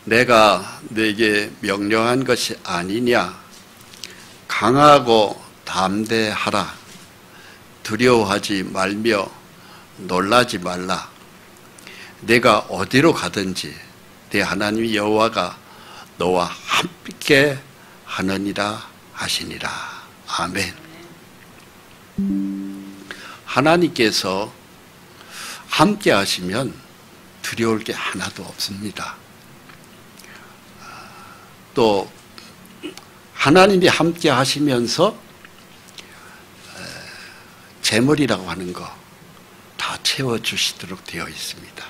내가 네게 명령한 것이 아니냐. 강하고 담대하라. 두려워하지 말며 놀라지 말라. 내가 어디로 가든지 네 하나님 여호와가 너와 함께 하느니라 하시니라. 아멘. 하나님께서 함께 하시면 두려울 게 하나도 없습니다. 또 하나님이 함께 하시면서 재물이라고 하는 거 다 채워주시도록 되어 있습니다.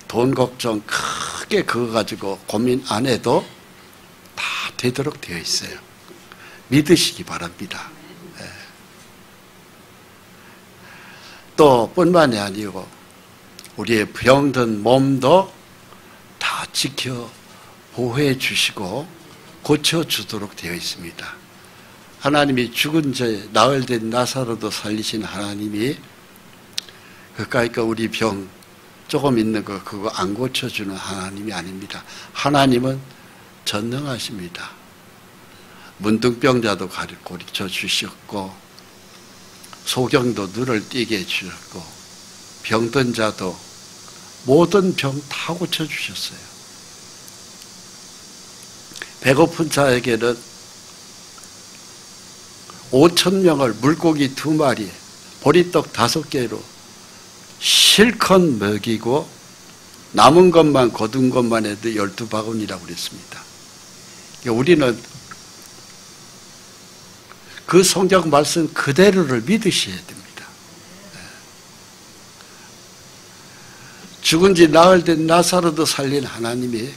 돈 걱정 크게 그거 가지고 고민 안 해도 다 되도록 되어 있어요. 믿으시기 바랍니다. 또 뿐만이 아니고 우리의 병든 몸도 다 지켜 보호해 주시고 고쳐주도록 되어 있습니다. 하나님이 죽은 자 나흘 된 나사로도 살리신 하나님이 그까이까 우리 병 조금 있는 거 그거 안 고쳐주는 하나님이 아닙니다. 하나님은 전능하십니다. 문둥병자도 고쳐 주셨고 소경도 눈을 띄게 해주셨고 병든 자도 모든 병 다 고쳐주셨어요. 배고픈 자에게는 5,000명을 물고기 2마리 보리떡 5개로 실컷 먹이고 남은 것만 거둔 것만 해도 12바구니라고 그랬습니다. 우리는 그 성경 말씀 그대로를 믿으셔야 됩니다. 죽은 지 나흘 된 나사로도 살린 하나님이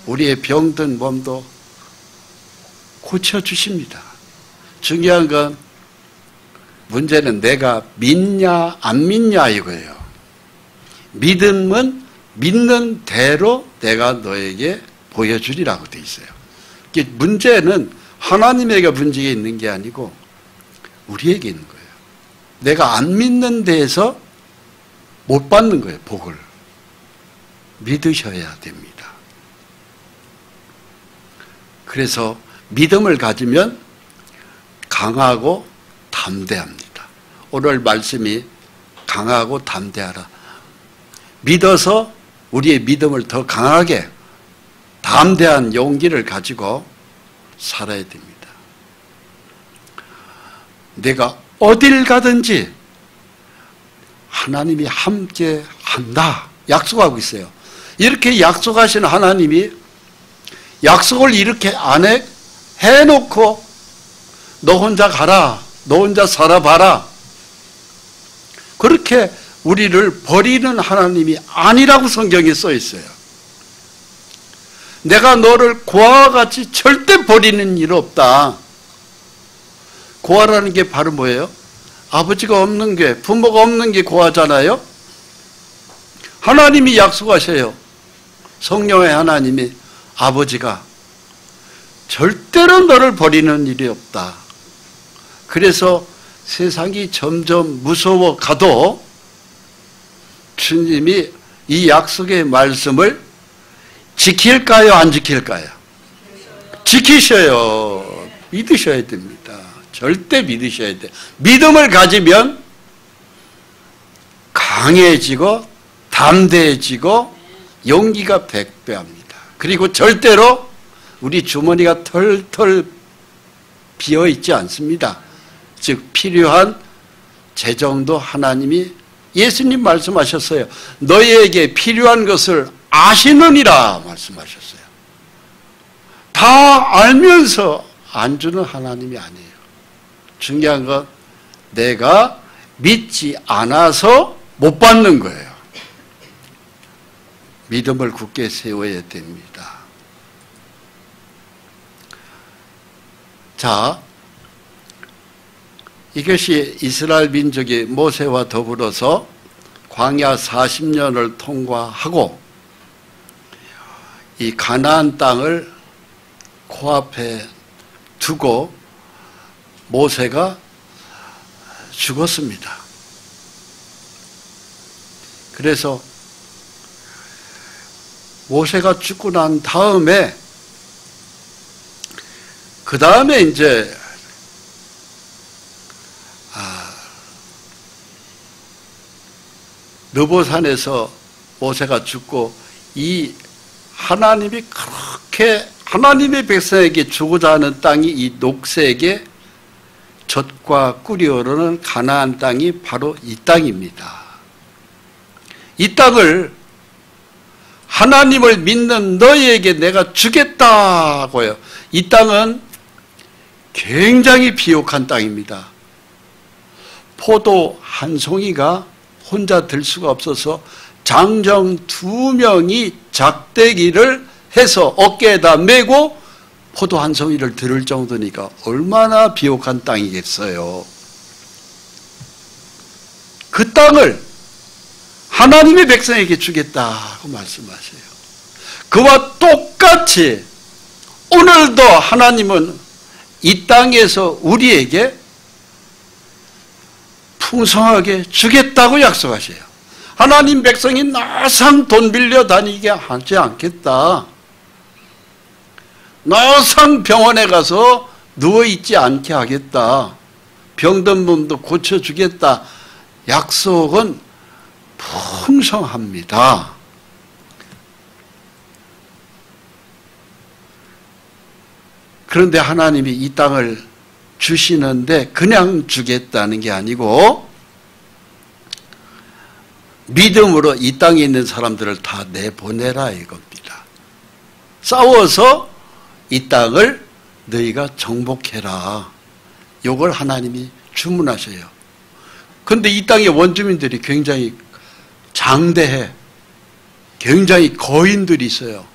우리의 병든 몸도 고쳐주십니다. 중요한 건 문제는 내가 믿냐 안 믿냐 이거예요. 믿음은 믿는 대로 내가 너에게 보여주리라고 돼 있어요. 문제는 하나님에게 문제가 있는 게 아니고 우리에게 있는 거예요. 내가 안 믿는 데에서 못 받는 거예요. 복을. 믿으셔야 됩니다. 그래서 믿음을 가지면 강하고 담대합니다. 오늘 말씀이 강하고 담대하라. 믿어서 우리의 믿음을 더 강하게 담대한 용기를 가지고 살아야 됩니다. 내가 어딜 가든지 하나님이 함께 한다. 약속하고 있어요. 이렇게 약속하신 하나님이 약속을 이렇게 안 해놓고 너 혼자 가라. 너 혼자 살아봐라. 그렇게 우리를 버리는 하나님이 아니라고 성경에 써 있어요. 내가 너를 고아와 같이 절대 버리는 일 없다. 고아라는 게 바로 뭐예요? 아버지가 없는 게, 부모가 없는 게 고아잖아요. 하나님이 약속하셔요. 성령의 하나님이 아버지가 절대로 너를 버리는 일이 없다. 그래서 세상이 점점 무서워 가도 주님이 이 약속의 말씀을 지킬까요? 안 지킬까요? 지키셔요. 믿으셔야 됩니다. 절대 믿으셔야 돼요. 믿음을 가지면 강해지고 담대해지고 용기가 100배합니다. 그리고 절대로 우리 주머니가 털털 비어있지 않습니다. 즉 필요한 재정도 하나님이 예수님 말씀하셨어요. 너희에게 필요한 것을 아시느니라 말씀하셨어요. 다 알면서 안 주는 하나님이 아니에요. 중요한 건 내가 믿지 않아서 못 받는 거예요. 믿음을 굳게 세워야 됩니다. 자, 이것이 이스라엘 민족이 모세와 더불어서 광야 40년을 통과하고 이 가나안 땅을 코앞에 두고 모세가 죽었습니다. 그래서 모세가 죽고 난 다음에 그 다음에 이제 느보산에서 모세가 죽고 이 하나님이 그렇게 하나님의 백성에게 주고자 하는 땅이 이 녹색의 젖과 꿀이 흐르는 가나안 땅이 바로 이 땅입니다. 이 땅을 하나님을 믿는 너희에게 내가 주겠다고요. 이 땅은 굉장히 비옥한 땅입니다. 포도 한 송이가 혼자 들 수가 없어서 장정 2명이 작대기를 해서 어깨에다 메고 포도 한 송이를 들을 정도니까 얼마나 비옥한 땅이겠어요. 그 땅을 하나님의 백성에게 주겠다고 말씀하세요. 그와 똑같이 오늘도 하나님은 이 땅에서 우리에게 풍성하게 주겠다고 약속하세요. 하나님 백성이 나상 돈 빌려 다니게 하지 않겠다. 나상 병원에 가서 누워있지 않게 하겠다. 병든 몸도 고쳐주겠다. 약속은 풍성합니다. 그런데 하나님이 이 땅을 주시는데 그냥 주겠다는 게 아니고 믿음으로 이 땅에 있는 사람들을 다 내보내라 이겁니다. 싸워서 이 땅을 너희가 정복해라. 이걸 하나님이 주문하셔요. 그런데 이 땅의 원주민들이 굉장히 장대해. 굉장히 거인들이 있어요.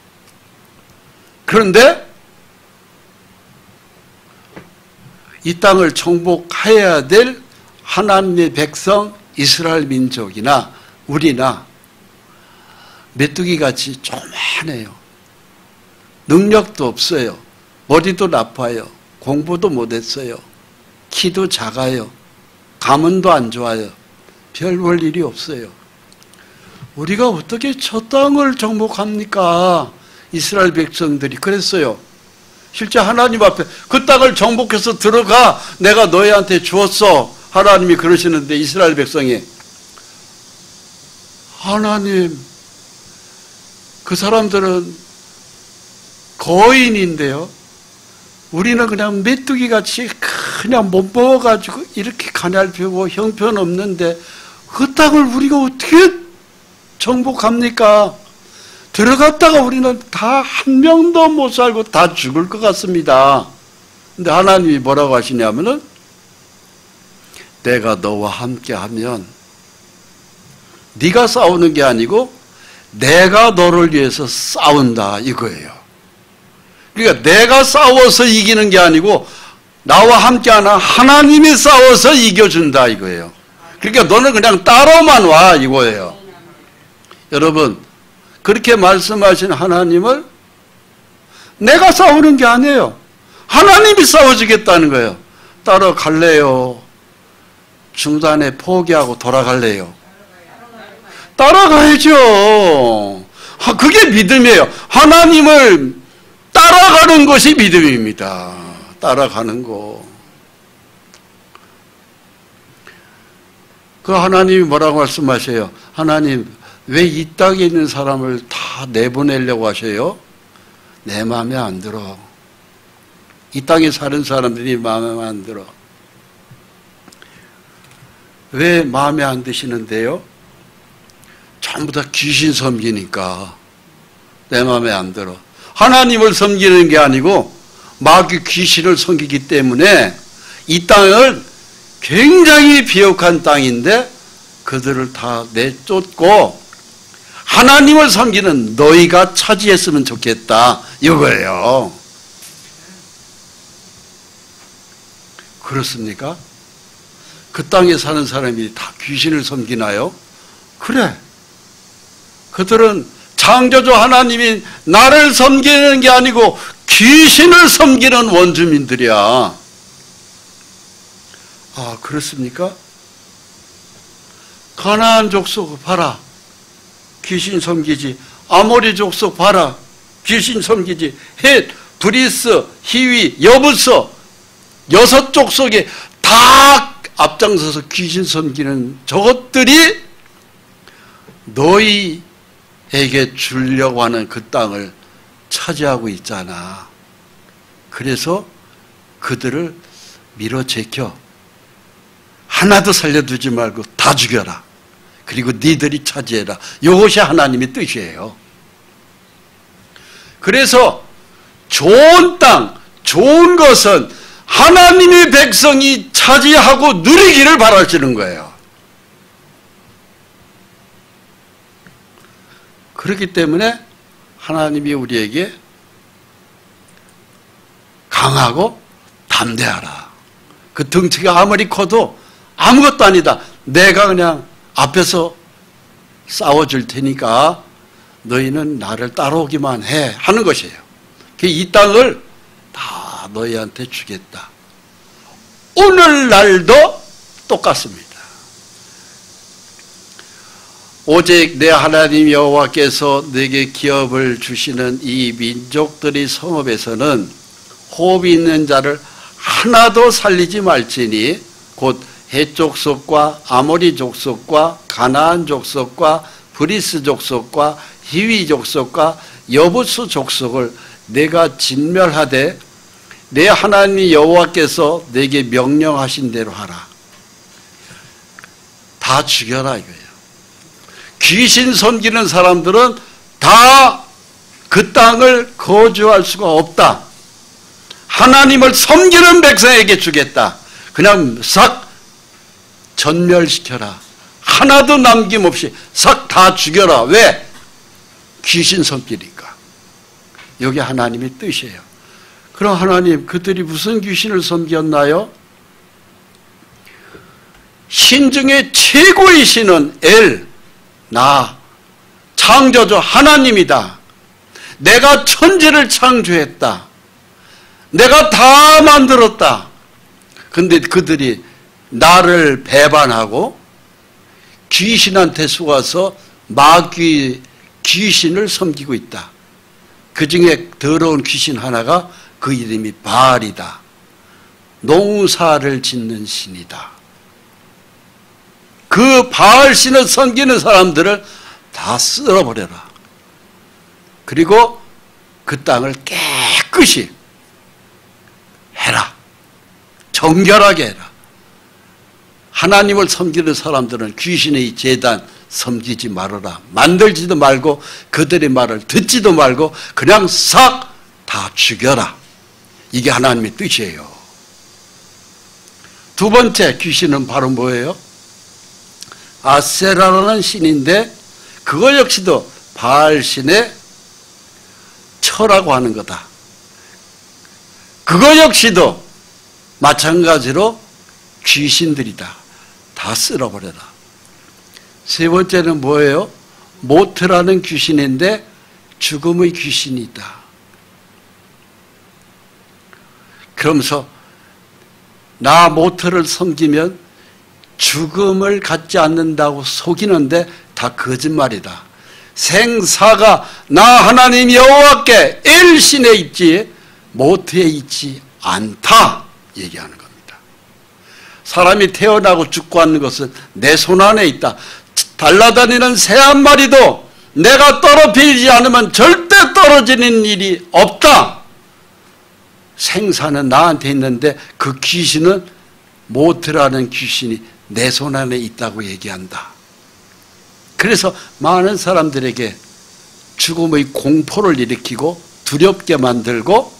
그런데 이 땅을 정복해야 될 하나님의 백성 이스라엘 민족이나 우리나 메뚜기같이 조그만해요. 능력도 없어요. 머리도 나빠요. 공부도 못했어요. 키도 작아요. 가문도 안 좋아요. 별 볼 일이 없어요. 우리가 어떻게 저 땅을 정복합니까? 이스라엘 백성들이 그랬어요. 실제 하나님 앞에 그 땅을 정복해서 들어가 내가 너희한테 주었어. 하나님이 그러시는데 이스라엘 백성이 하나님 그 사람들은 거인인데요. 우리는 그냥 메뚜기같이 그냥 못 먹어가지고 이렇게 가냘피고 형편없는데 그 땅을 우리가 어떻게 정복합니까? 들어갔다가 우리는 다 한 명도 못 살고 다 죽을 것 같습니다. 근데 하나님이 뭐라고 하시냐면은 내가 너와 함께하면 네가 싸우는 게 아니고 내가 너를 위해서 싸운다 이거예요. 그러니까 내가 싸워서 이기는 게 아니고 나와 함께하는 하나님이 싸워서 이겨준다 이거예요. 그러니까 너는 그냥 따라만 와 이거예요. 여러분 그렇게 말씀하신 하나님을 내가 싸우는 게 아니에요. 하나님이 싸워주겠다는 거예요. 따라갈래요? 중단에 포기하고 돌아갈래요? 따라가야죠. 그게 믿음이에요. 하나님을 따라가는 것이 믿음입니다. 따라가는 거. 그 하나님이 뭐라고 말씀하세요? 하나님 왜 이 땅에 있는 사람을 다 내보내려고 하셔요? 내 마음에 안 들어. 이 땅에 사는 사람들이 마음에 안 들어. 왜 마음에 안 드시는데요? 전부 다 귀신 섬기니까 내 마음에 안 들어. 하나님을 섬기는 게 아니고 마귀 귀신을 섬기기 때문에 이 땅을 굉장히 비옥한 땅인데 그들을 다 내쫓고 하나님을 섬기는 너희가 차지했으면 좋겠다 이거예요. 그렇습니까? 그 땅에 사는 사람이 다 귀신을 섬기나요? 그래. 그들은 창조주 하나님이 나를 섬기는 게 아니고 귀신을 섬기는 원주민들이야. 아, 그렇습니까? 가나안 족속 봐라. 귀신 섬기지. 아모리 족속 봐라. 귀신 섬기지. 헷, 브리스, 히위, 여부서 6족속에 다 앞장서서 귀신 섬기는 저것들이 너희에게 주려고 하는 그 땅을 차지하고 있잖아. 그래서 그들을 밀어제껴. 하나도 살려두지 말고 다 죽여라. 그리고 니들이 차지해라. 이것이 하나님의 뜻이에요. 그래서 좋은 땅, 좋은 것은 하나님의 백성이 차지하고 누리기를 바라시는 거예요. 그렇기 때문에 하나님이 우리에게 강하고 담대하라. 그 덩치가 아무리 커도 아무것도 아니다. 내가 그냥 앞에서 싸워줄 테니까 너희는 나를 따라오기만 해 하는 것이에요. 이 땅을 다 너희한테 주겠다. 오늘날도 똑같습니다. 오직 내 하나님 여호와께서 내게 기업을 주시는 이 민족들의 성읍에서는 호흡이 있는 자를 하나도 살리지 말지니 곧 헷 족속과 아모리 족속과 가나안 족속과 브리스 족속과 히위 족속과 여부스 족속을 내가 진멸하되 내 하나님 여호와께서 내게 명령하신 대로 하라. 다 죽여라 이거예요. 귀신 섬기는 사람들은 다 그 땅을 거주할 수가 없다. 하나님을 섬기는 백성에게 주겠다. 그냥 싹 전멸시켜라. 하나도 남김없이 싹 다 죽여라. 왜? 귀신 섬기니까. 여기 하나님의 뜻이에요. 그럼 하나님, 그들이 무슨 귀신을 섬겼나요? 신중의 최고의 신은 엘, 나, 창조주 하나님이다. 내가 천지를 창조했다. 내가 다 만들었다. 근데 그들이 나를 배반하고 귀신한테 속아서 마귀 귀신을 섬기고 있다. 그 중에 더러운 귀신 하나가 그 이름이 바알이다. 농사를 짓는 신이다. 그 바알 신을 섬기는 사람들을 다 쓸어버려라. 그리고 그 땅을 깨끗이 해라. 정결하게 해라. 하나님을 섬기는 사람들은 귀신의 제단 섬기지 말아라. 만들지도 말고 그들의 말을 듣지도 말고 그냥 싹 다 죽여라. 이게 하나님의 뜻이에요. 두 번째 귀신은 바로 뭐예요? 아세라라는 신인데 그거 역시도 바알신의 처라고 하는 거다. 그거 역시도 마찬가지로 귀신들이다. 다 쓸어버려라. 세 번째는 뭐예요? 모트라는 귀신인데 죽음의 귀신이다. 그러면서 나 모트를 섬기면 죽음을 갖지 않는다고 속이는데 다 거짓말이다. 생사가 나 하나님 여호와께 엘신에 있지 모트에 있지 않다 얘기하는 겁니다. 사람이 태어나고 죽고 하는 것은 내 손 안에 있다. 달라다니는 새 한 마리도 내가 떨어뜨리지 않으면 절대 떨어지는 일이 없다. 생사는 나한테 있는데 그 귀신은 모트라는 귀신이 내 손 안에 있다고 얘기한다. 그래서 많은 사람들에게 죽음의 공포를 일으키고 두렵게 만들고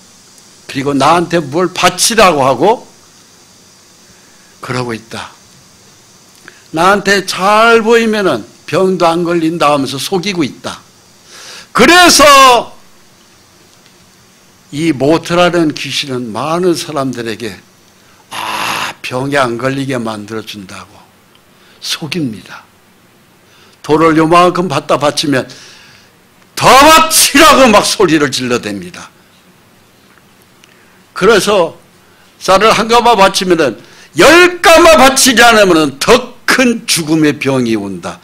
그리고 나한테 뭘 바치라고 하고 그러고 있다. 나한테 잘 보이면은 병도 안 걸린다 하면서 속이고 있다. 그래서 이 모트라는 귀신은 많은 사람들에게 병에 안 걸리게 만들어준다고 속입니다. 돌을 요만큼 갖다 바치면 더 바치라고 막 소리를 질러댑니다. 그래서 쌀을 한 가마 바치면 10가마 바치지 않으면 더 큰 죽음의 병이 온다.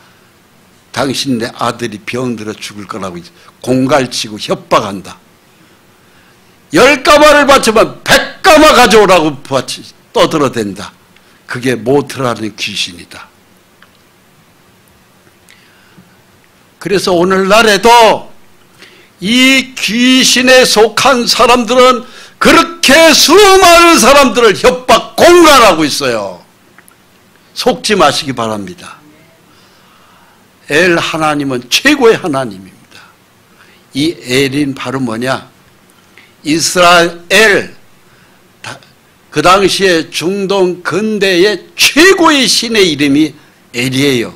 당신네 아들이 병들어 죽을 거라고 공갈치고 협박한다. 10가마를 바치면 100가마 가져오라고 떠들어댄다. 그게 모트라는 귀신이다. 그래서 오늘날에도 이 귀신에 속한 사람들은 그렇게 수많은 사람들을 협박 공갈하고 있어요. 속지 마시기 바랍니다. 엘 하나님은 최고의 하나님입니다. 이 엘인 바로 뭐냐? 이스라엘, 그 당시에 중동 근대의 최고의 신의 이름이 엘이에요.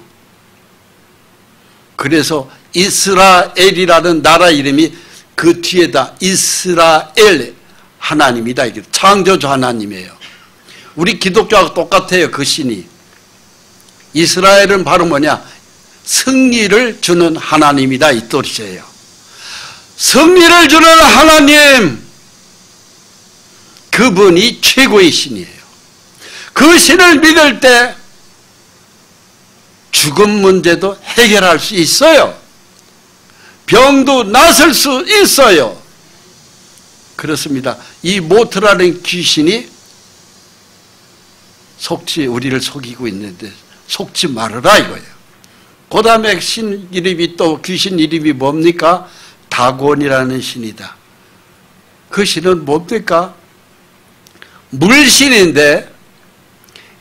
그래서 이스라엘이라는 나라 이름이 그 뒤에다 이스라엘 하나님이다. 이게 창조주 하나님이에요. 우리 기독교하고 똑같아요. 그 신이. 이스라엘은 바로 뭐냐? 승리를 주는 하나님이다. 이 뜻이에요. 승리를 주는 하나님, 그분이 최고의 신이에요. 그 신을 믿을 때 죽음 문제도 해결할 수 있어요. 병도 낫을 수 있어요. 그렇습니다. 이 모트라는 귀신이 우리를 속이고 있는데 속지 말아라 이거예요. 그 다음에 신 이름이 또 귀신 이름이 뭡니까? 다곤이라는 신이다. 그 신은 뭡니까? 물신인데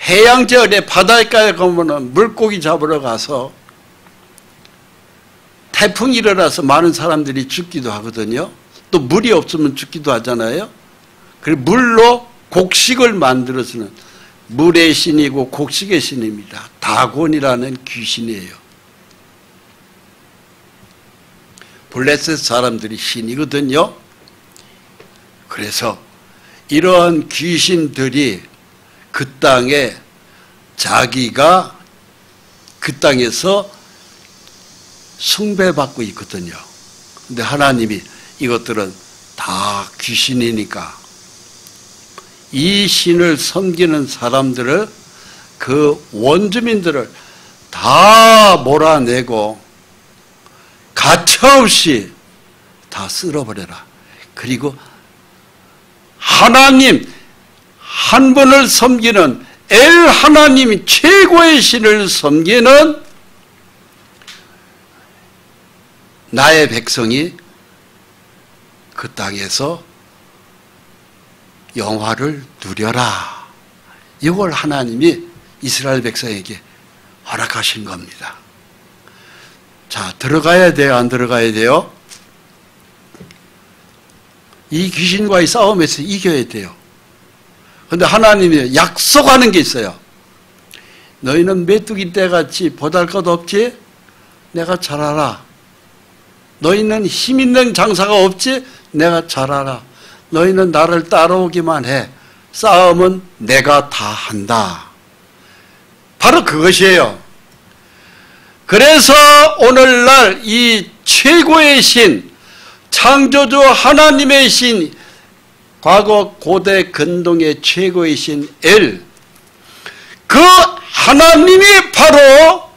해양절에 바닷가에 가면 물고기 잡으러 가서 태풍이 일어나서 많은 사람들이 죽기도 하거든요. 또 물이 없으면 죽기도 하잖아요. 그리고 물로 곡식을 만들어서는 물의 신이고 곡식의 신입니다. 다곤이라는 귀신이에요. 블레셋 사람들이 신이거든요. 그래서 이러한 귀신들이 그 땅에 자기가 그 땅에서 숭배받고 있거든요. 근데 하나님이 이것들은 다 귀신이니까 이 신을 섬기는 사람들을, 그 원주민들을 다 몰아내고 가차없이 다 쓸어버려라. 그리고 하나님 한 분을 섬기는 엘 하나님이 최고의 신을 섬기는 나의 백성이 그 땅에서 영화를 누려라. 이걸 하나님이 이스라엘 백성에게 허락하신 겁니다. 자, 들어가야 돼요? 안 들어가야 돼요? 이 귀신과의 싸움에서 이겨야 돼요. 그런데 하나님이 약속하는 게 있어요. 너희는 메뚜기 떼같이 보잘것없지? 내가 잘 알아. 너희는 힘있는 장사가 없지? 내가 잘 알아. 너희는 나를 따라오기만 해. 싸움은 내가 다 한다. 바로 그것이에요. 그래서 오늘날 이 최고의 신, 창조주 하나님의 신, 과거 고대 근동의 최고의 신 엘, 그 하나님이 바로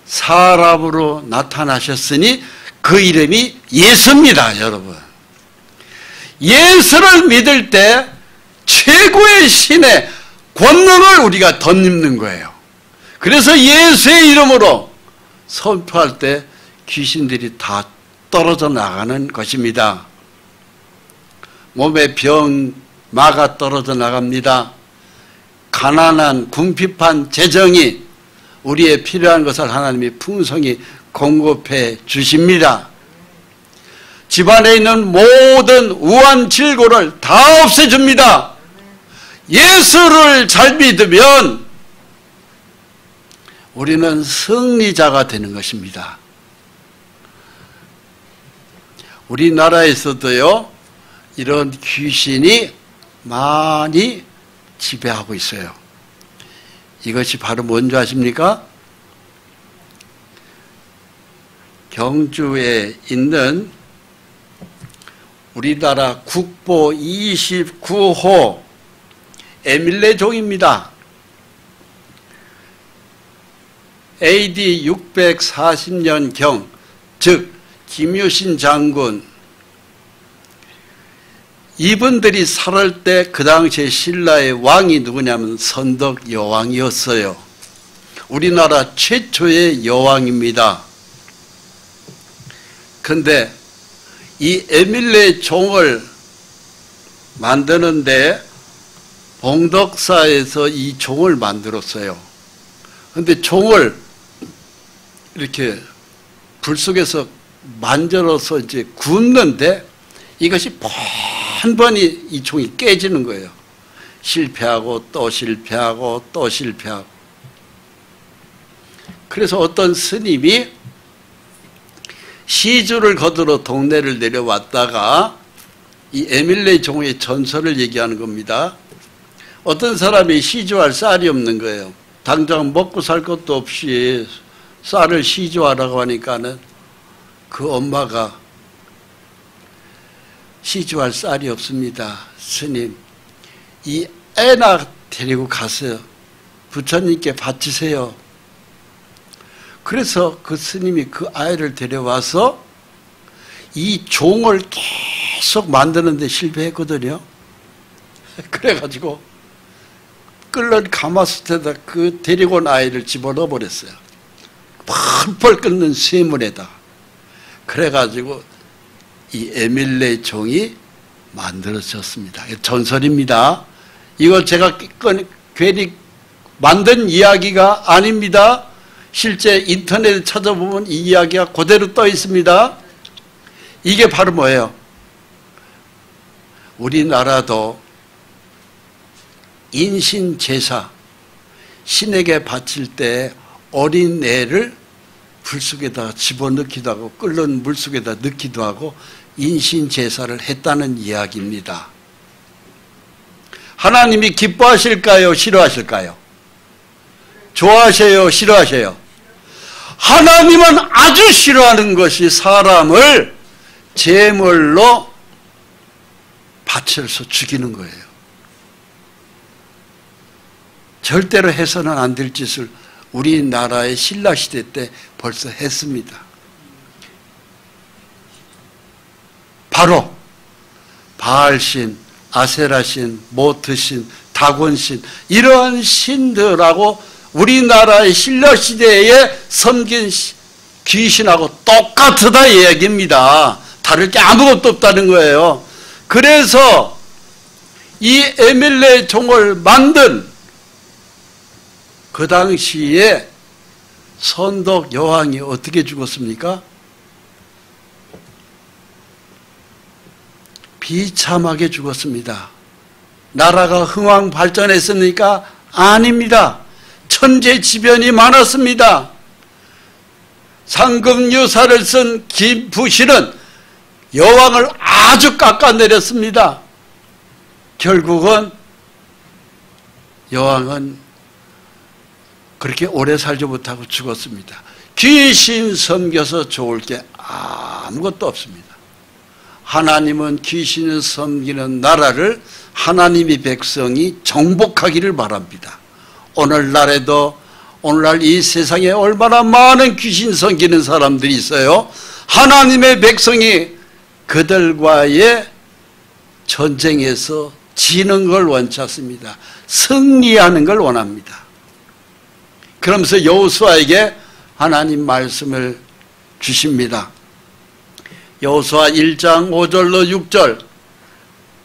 사람으로 나타나셨으니 그 이름이 예수입니다, 여러분. 예수를 믿을 때 최고의 신의 권능을 우리가 덧입는 거예요. 그래서 예수의 이름으로 선포할 때 귀신들이 다 떨어져 나가는 것입니다. 몸에 병, 마가 떨어져 나갑니다. 가난한 궁핍한 재정이 우리의 필요한 것을 하나님이 풍성히 공급해 주십니다. 집안에 있는 모든 우한 질고를 다 없애줍니다. 예수를 잘 믿으면 우리는 승리자가 되는 것입니다. 우리나라에서도요, 이런 귀신이 많이 지배하고 있어요. 이것이 바로 뭔지 아십니까? 경주에 있는 우리나라 국보 29호 에밀레 종입니다. AD 640년경, 즉 김유신 장군, 이분들이 살을 때 그 당시에 신라의 왕이 누구냐면 선덕 여왕이었어요. 우리나라 최초의 여왕입니다. 근데 이 에밀레 종을 만드는데 봉덕사에서 이 종을 만들었어요. 근데 종을 이렇게 불 속에서 만들어서 이제 굽는데 이것이 번번이 이 종이 깨지는 거예요. 실패하고 또 실패하고 또 실패하고. 그래서 어떤 스님이 시주를 거두러 동네를 내려왔다가 이 에밀레 종의 전설을 얘기하는 겁니다. 어떤 사람이 시주할 쌀이 없는 거예요. 당장 먹고 살 것도 없이 쌀을 시주하라고 하니까는 그 엄마가 시주할 쌀이 없습니다. 스님, 이 애나 데리고 가서 부처님께 바치세요. 그래서 그 스님이 그 아이를 데려와서 이 종을 계속 만드는데 실패했거든요. 그래가지고 끓는 가마솥에다 그 데리고 온 아이를 집어넣어 버렸어요. 펄펄 끓는 쇠물에다. 그래가지고 이 에밀레 종이 만들어졌습니다. 전설입니다. 이거 제가 괜히 만든 이야기가 아닙니다. 실제 인터넷에 찾아보면 이 이야기가 그대로 떠 있습니다. 이게 바로 뭐예요? 우리나라도 인신제사, 신에게 바칠 때 어린 애를 불 속에다 집어넣기도 하고 끓는 물 속에다 넣기도 하고 인신제사를 했다는 이야기입니다. 하나님이 기뻐하실까요? 싫어하실까요? 좋아하세요? 싫어하세요? 하나님은 아주 싫어하는 것이 사람을 제물로 바쳐서 죽이는 거예요. 절대로 해서는 안 될 짓을 우리나라의 신라시대 때 벌써 했습니다. 바로 바알신, 아세라신, 모트신, 다곤신 이러한 신들하고 우리나라의 신라시대에 섬긴 귀신하고 똑같다 이 얘기입니다. 다를 게 아무것도 없다는 거예요. 그래서 이 에밀레 종을 만든 그 당시에 선덕 여왕이 어떻게 죽었습니까? 비참하게 죽었습니다. 나라가 흥왕 발전했습니까? 아닙니다. 천재지변이 많았습니다. 상금유사를 쓴 김부실은 여왕을 아주 깎아내렸습니다. 결국은 여왕은 그렇게 오래 살지 못하고 죽었습니다. 귀신 섬겨서 좋을 게 아무것도 없습니다. 하나님은 귀신을 섬기는 나라를 하나님의 백성이 정복하기를 바랍니다. 오늘날에도 오늘날 이 세상에 얼마나 많은 귀신 섬기는 사람들이 있어요. 하나님의 백성이 그들과의 전쟁에서 지는 걸 원치 않습니다. 승리하는 걸 원합니다. 그러면서 여호수아에게 하나님 말씀을 주십니다. 여호수아 1장 5절로 6절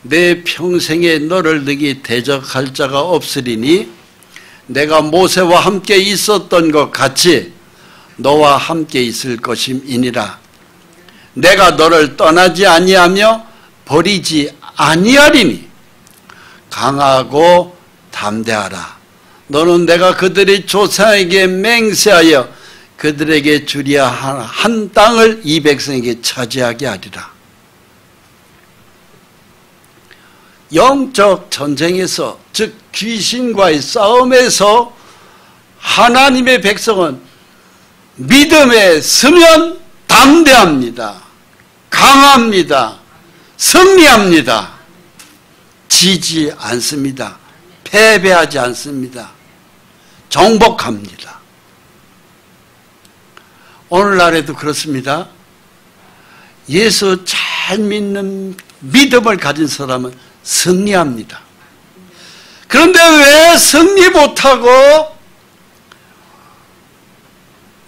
내 평생에 너를 능히 대적할 자가 없으리니 내가 모세와 함께 있었던 것 같이 너와 함께 있을 것임이니라. 내가 너를 떠나지 아니하며 버리지 아니하리니 강하고 담대하라. 너는 내가 그들의 조상에게 맹세하여 그들에게 주리야 한 땅을 이 백성에게 차지하게 하리라. 영적 전쟁에서, 즉 귀신과의 싸움에서 하나님의 백성은 믿음에 서면 담대합니다. 강합니다. 승리합니다. 지지 않습니다. 패배하지 않습니다. 정복합니다. 오늘날에도 그렇습니다. 예수 잘 믿는 믿음을 가진 사람은 승리합니다. 그런데 왜 승리 못하고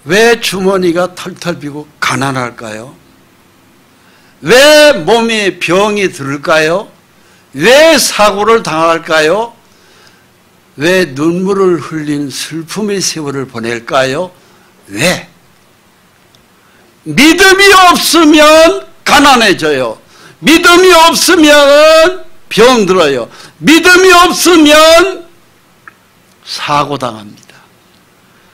왜 주머니가 털털 비고 가난할까요? 왜 몸에 병이 들을까요? 왜 사고를 당할까요? 왜 눈물을 흘린 슬픔의 세월을 보낼까요? 왜? 믿음이 없으면 가난해져요. 믿음이 없으면 병들어요. 믿음이 없으면 사고당합니다.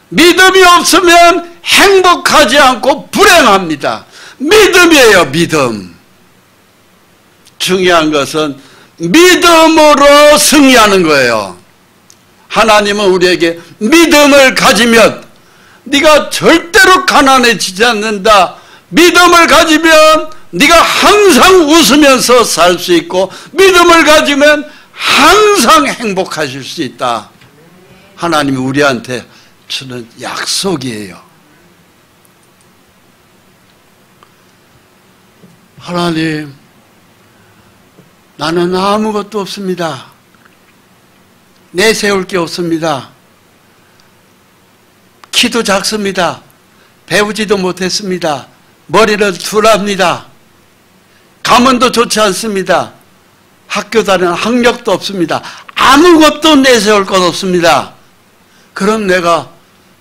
믿음이 없으면 행복하지 않고 불행합니다. 믿음이에요, 믿음. 중요한 것은 믿음으로 승리하는 거예요. 하나님은 우리에게 믿음을 가지면 네가 절대로 가난해지지 않는다. 믿음을 가지면 네가 항상 웃으면서 살 수 있고 믿음을 가지면 항상 행복하실 수 있다. 하나님이 우리한테 주는 약속이에요. 하나님, 나는 아무것도 없습니다. 내세울 게 없습니다. 키도 작습니다. 배우지도 못했습니다. 머리를 둔합니다. 가문도 좋지 않습니다. 학교 다니는 학력도 없습니다. 아무것도 내세울 것 없습니다. 그럼 내가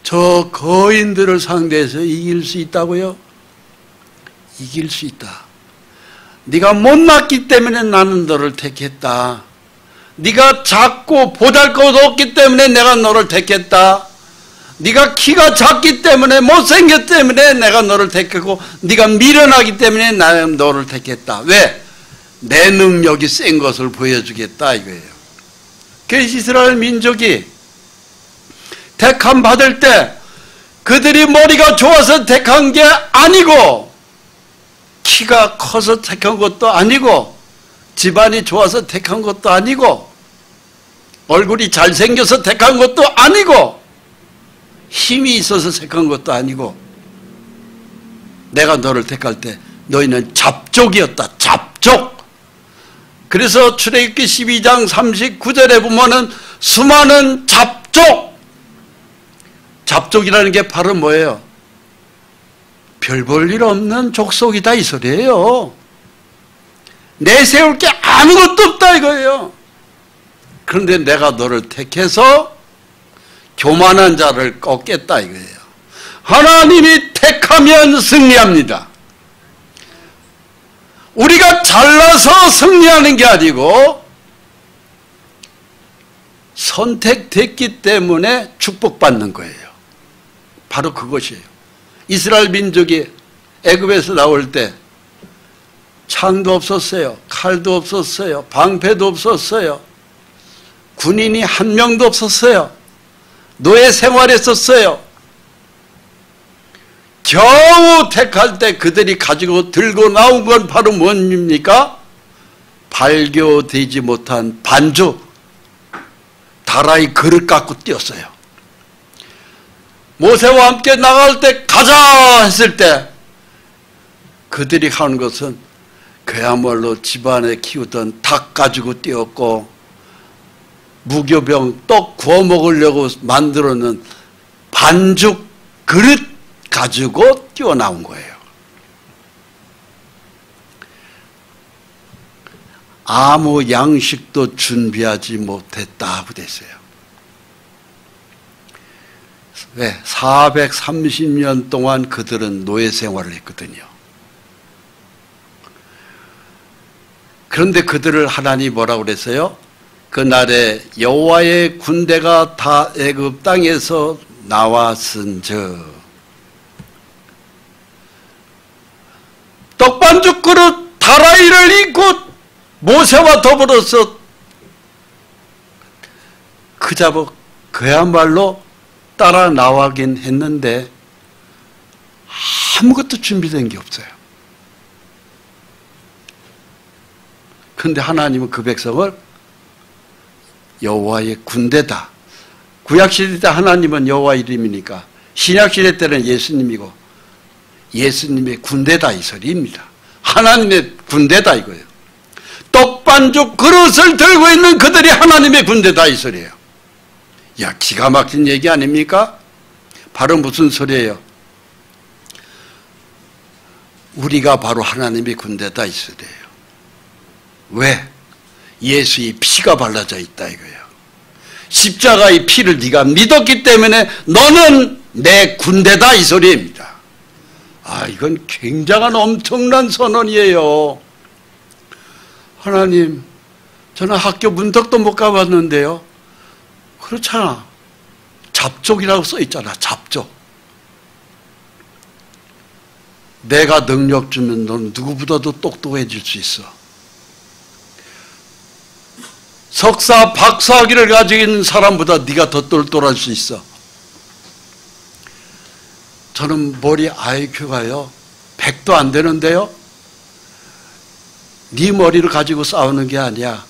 저 거인들을 상대해서 이길 수 있다고요? 이길 수 있다. 네가 못났기 때문에 나는 너를 택했다. 네가 작고 보잘것없기 때문에 내가 너를 택했다. 네가 키가 작기 때문에 못생겼기 때문에 내가 너를 택했고 네가 미련하기 때문에 나는 너를 택했다. 왜? 내 능력이 센 것을 보여주겠다 이거예요. 그래서 이스라엘 민족이 택함 받을 때 그들이 머리가 좋아서 택한 게 아니고 키가 커서 택한 것도 아니고 집안이 좋아서 택한 것도 아니고 얼굴이 잘생겨서 택한 것도 아니고 힘이 있어서 택한 것도 아니고 내가 너를 택할 때 너희는 잡족이었다. 잡족. 그래서 출애굽기 12장 39절에 보면은 수많은 잡족. 잡족이라는 게 바로 뭐예요? 별 볼 일 없는 족속이다 이 소리예요. 내세울 게 아무것도 없다 이거예요. 그런데 내가 너를 택해서 교만한 자를 꺾겠다 이거예요. 하나님이 택하면 승리합니다. 우리가 잘나서 승리하는 게 아니고 선택됐기 때문에 축복받는 거예요. 바로 그것이에요. 이스라엘 민족이 애굽에서 나올 때 창도 없었어요. 칼도 없었어요. 방패도 없었어요. 군인이 한 명도 없었어요. 노예 생활했었어요. 겨우 택할 때 그들이 가지고 들고 나온 건 바로 뭡니까? 발교되지 못한 반죽, 다라이 그릇 갖고 뛰었어요. 모세와 함께 나갈 때 가자 했을 때 그들이 하는 것은 그야말로 집안에 키우던 닭 가지고 뛰었고 무교병 떡 구워 먹으려고 만들어놓은 반죽 그릇 가지고 뛰어나온 거예요. 아무 양식도 준비하지 못했다고 됐어요. 왜? 430년 동안 그들은 노예 생활을 했거든요. 그런데 그들을 하나님이 뭐라고 그랬어요? 그날에 여호와의 군대가 다 애굽 땅에서 나왔은즉 떡반죽 그릇 다라이를 입고 모세와 더불어서 그 자복 그야말로 따라 나가긴 했는데 아무것도 준비된 게 없어요. 그런데 하나님은 그 백성을 여호와의 군대다. 구약시대 때 하나님은 여호와 이름이니까 신약시대 때는 예수님이고 예수님의 군대다 이 소리입니다. 하나님의 군대다 이거예요. 떡반죽 그릇을 들고 있는 그들이 하나님의 군대다 이 소리예요. 야, 기가 막힌 얘기 아닙니까? 바로 무슨 소리예요? 우리가 바로 하나님의 군대다 이 소리예요. 왜? 예수의 피가 발라져 있다 이거예요. 십자가의 피를 네가 믿었기 때문에 너는 내 군대다 이 소리입니다. 아, 이건 굉장한 엄청난 선언이에요. 하나님, 저는 학교 문턱도 못 가봤는데요. 그렇잖아. 잡족이라고 써 있잖아. 잡족. 내가 능력 주면 너는 누구보다도 똑똑해질 수 있어. 석사, 박사학위를 가지고 있는 사람보다 네가 더 똘똘할 수 있어. 저는 머리 IQ가요 100도 안 되는데요. 네 머리를 가지고 싸우는 게 아니야.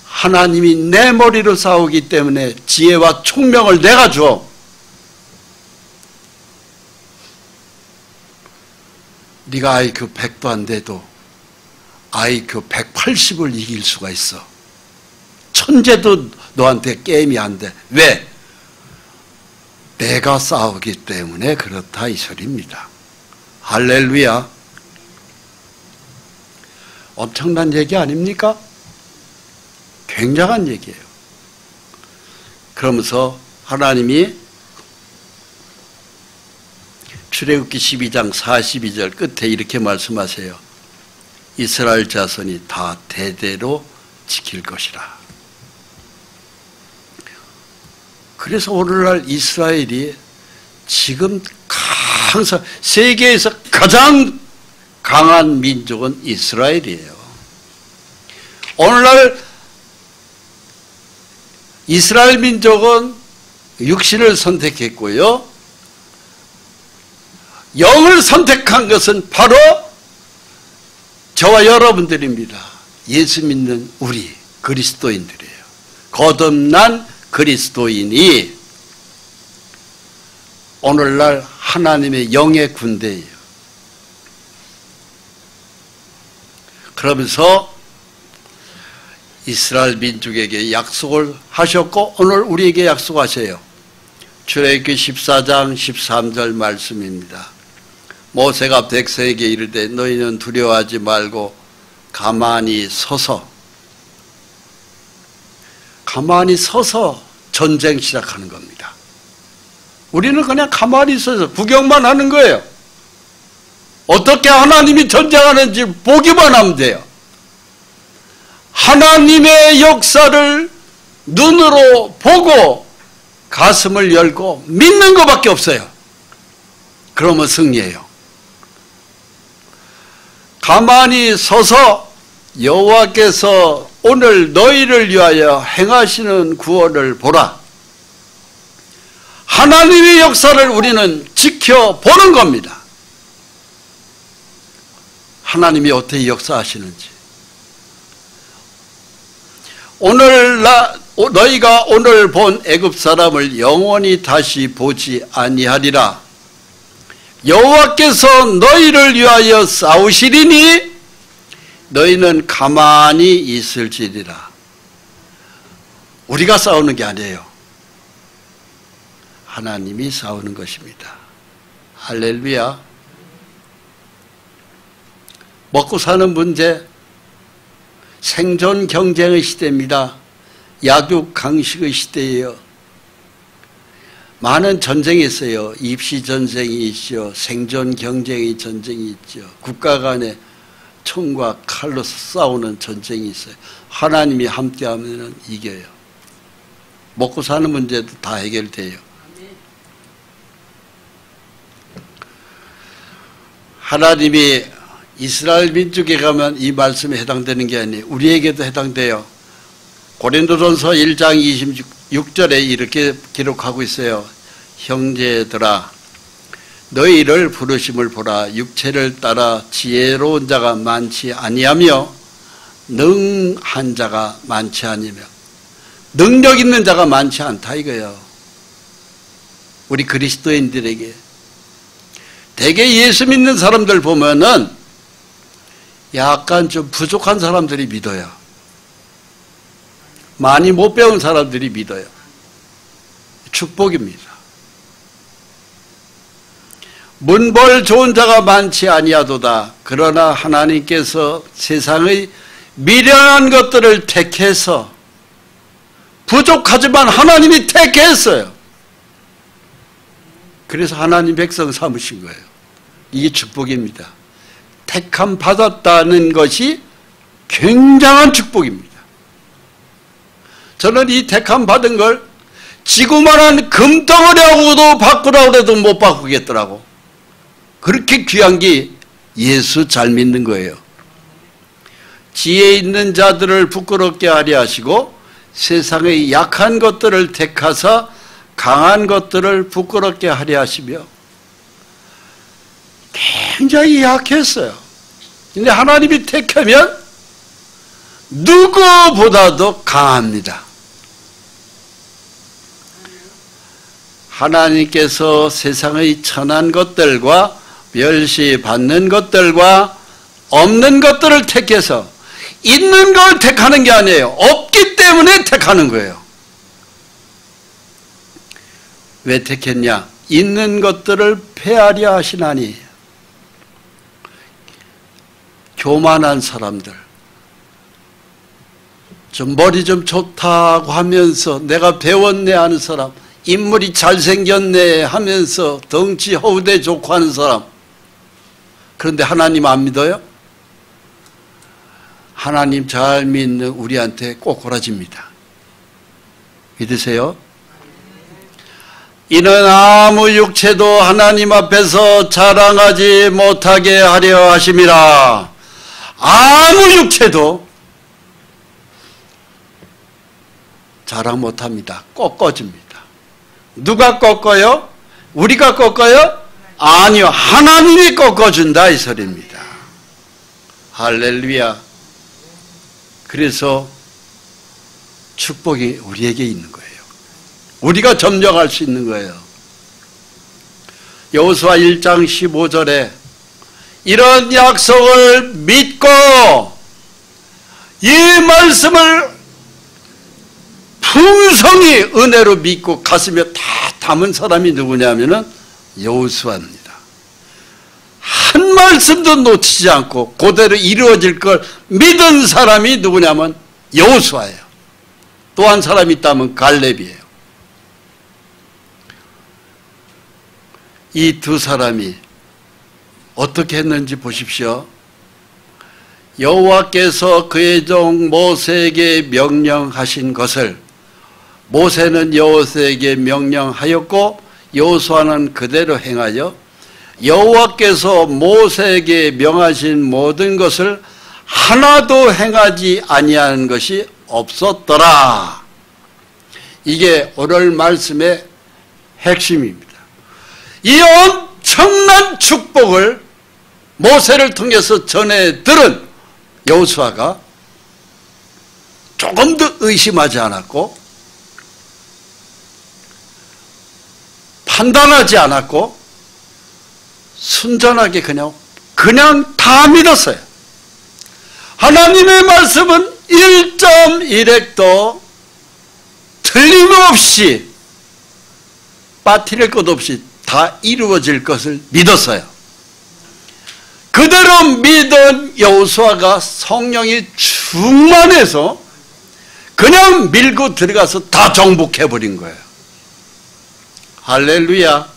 하나님이 내 머리로 싸우기 때문에 지혜와 총명을 내가 줘. 네가 IQ 100도 안 돼도 IQ 180을 이길 수가 있어. 천재도 너한테 게임이 안 돼. 왜? 내가 싸우기 때문에 그렇다 이 소리입니다. 할렐루야. 엄청난 얘기 아닙니까? 굉장한 얘기예요. 그러면서 하나님이 출애굽기 12장 42절 끝에 이렇게 말씀하세요. 이스라엘 자손이 다 대대로 지킬 것이라. 그래서 오늘날 이스라엘이 지금 항상 세계에서 가장 강한 민족은 이스라엘이에요. 오늘날 이스라엘 민족은 육신을 선택했고요. 영을 선택한 것은 바로 저와 여러분들입니다. 예수 믿는 우리 그리스도인들이에요. 거듭난 그리스도인이 오늘날 하나님의 영의 군대예요. 그러면서 이스라엘 민족에게 약속을 하셨고 오늘 우리에게 약속하세요. 출애굽기 14장 13절 말씀입니다. 모세가 백성에게 이르되 너희는 두려워하지 말고 가만히 서서 전쟁 시작하는 겁니다. 우리는 그냥 가만히 있어서 구경만 하는 거예요. 어떻게 하나님이 전쟁하는지 보기만 하면 돼요. 하나님의 역사를 눈으로 보고 가슴을 열고 믿는 것밖에 없어요. 그러면 승리해요. 가만히 서서 여호와께서 오늘 너희를 위하여 행하시는 구원을 보라. 하나님의 역사를 우리는 지켜보는 겁니다. 하나님이 어떻게 역사하시는지. 너희가 오늘 본 애굽 사람을 영원히 다시 보지 아니하리라. 여호와께서 너희를 위하여 싸우시리니 너희는 가만히 있을지니라. 우리가 싸우는 게 아니에요. 하나님이 싸우는 것입니다. 할렐루야. 먹고 사는 문제, 생존 경쟁의 시대입니다. 약육 강식의 시대예요. 많은 전쟁이 있어요. 입시 전쟁이 있죠. 생존 경쟁의 전쟁이 있죠. 국가 간에 총과 칼로 싸우는 전쟁이 있어요. 하나님이 함께하면 이겨요. 먹고 사는 문제도 다 해결돼요. 하나님이 이스라엘 민족에 가면 이 말씀에 해당되는 게 아니에요. 우리에게도 해당돼요. 고린도전서 1장 26절에 이렇게 기록하고 있어요. 형제들아 너희를 부르심을 보라. 육체를 따라 지혜로운 자가 많지 아니하며 능한 자가 많지 아니며 능력 있는 자가 많지 않다 이거예요. 우리 그리스도인들에게 대개 예수 믿는 사람들 보면은 약간 좀 부족한 사람들이 믿어요. 많이 못 배운 사람들이 믿어요. 축복입니다. 문벌 좋은 자가 많지 아니하도다. 그러나 하나님께서 세상의 미련한 것들을 택해서, 부족하지만 하나님이 택했어요. 그래서 하나님 백성 삼으신 거예요. 이게 축복입니다. 택함 받았다는 것이 굉장한 축복입니다. 저는 이 택함 받은 걸 지구만한 금덩어리하고도 바꾸라고 해도 못 바꾸겠더라고. 그렇게 귀한 게 예수 잘 믿는 거예요. 지혜 있는 자들을 부끄럽게 하려 하시고 세상의 약한 것들을 택하사 강한 것들을 부끄럽게 하려 하시며, 굉장히 약했어요. 근데 하나님이 택하면 누구보다도 강합니다. 하나님께서 세상의 천한 것들과 멸시받는 것들과 없는 것들을 택해서 있는 걸 택하는 게 아니에요. 없기 때문에 택하는 거예요. 왜 택했냐? 있는 것들을 폐하려 하시나니. 교만한 사람들, 좀 머리 좀 좋다고 하면서 내가 배웠네 하는 사람, 인물이 잘생겼네 하면서 덩치 허우대 좋고 하는 사람, 그런데 하나님 안 믿어요? 하나님 잘 믿는 우리한테 꼬꾸라집니다. 믿으세요? 이는 아무 육체도 하나님 앞에서 자랑하지 못하게 하려 하심이라. 아무 육체도 자랑 못합니다. 꺾어집니다. 누가 꺾어요? 우리가 꺾어요? 아니요, 하나님이 꺾어준다 이 소리입니다. 할렐루야. 그래서 축복이 우리에게 있는 거예요. 우리가 점령할 수 있는 거예요. 여호수아 1장 15절에 이런 약속을 믿고 이 말씀을 풍성히 은혜로 믿고 가슴에 다 담은 사람이 누구냐면은 여호수아입니다. 한 말씀도 놓치지 않고 그대로 이루어질 걸 믿은 사람이 누구냐면 여호수아예요. 또 한 사람이 있다면 갈렙이에요. 이 두 사람이 어떻게 했는지 보십시오. 여호와께서 그의 종 모세에게 명령하신 것을 모세는 여호수아에게 명령하였고 여호수아는 그대로 행하여 여호와께서 모세에게 명하신 모든 것을 하나도 행하지 아니하는 것이 없었더라. 이게 오늘 말씀의 핵심입니다. 이 엄청난 축복을 모세를 통해서 전해 들은 여호수아가 조금도 의심하지 않았고 판단하지 않았고 순전하게 그냥 다 믿었어요. 하나님의 말씀은 1.1획도 틀림없이 빠뜨릴 것 없이 다 이루어질 것을 믿었어요. 그대로 믿은 여호수아가 성령이 충만해서 그냥 밀고 들어가서 다 정복해버린 거예요. 할렐루야.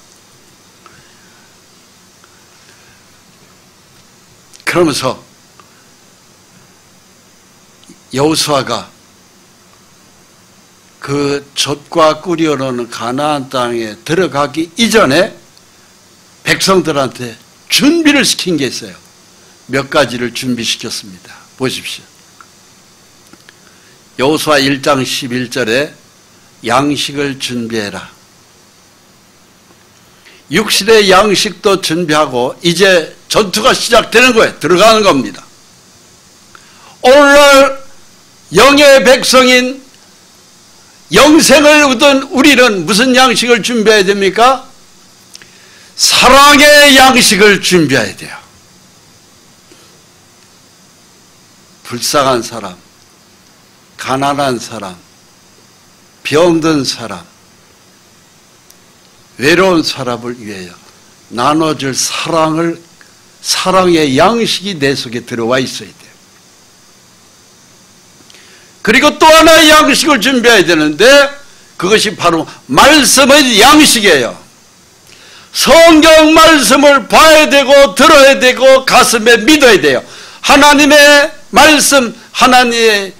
그러면서 여호수아가 그 젖과 꿀이 흐르는 가나안 땅에 들어가기 이전에 백성들한테 준비를 시킨 게 있어요. 몇 가지를 준비시켰습니다. 보십시오. 여호수아 1장 11절에 양식을 준비해라. 육신의 양식도 준비하고 이제 전투가 시작되는 거예요. 들어가는 겁니다. 오늘날 영의 백성인 영생을 얻은 우리는 무슨 양식을 준비해야 됩니까? 사랑의 양식을 준비해야 돼요. 불쌍한 사람, 가난한 사람, 병든 사람, 외로운 사람을 위하여 나눠줄 사랑의 양식이 내 속에 들어와 있어야 돼요. 그리고 또 하나의 양식을 준비해야 되는데 그것이 바로 말씀의 양식이에요. 성경 말씀을 봐야 되고 들어야 되고 가슴에 믿어야 돼요. 하나님의 말씀, 하나님의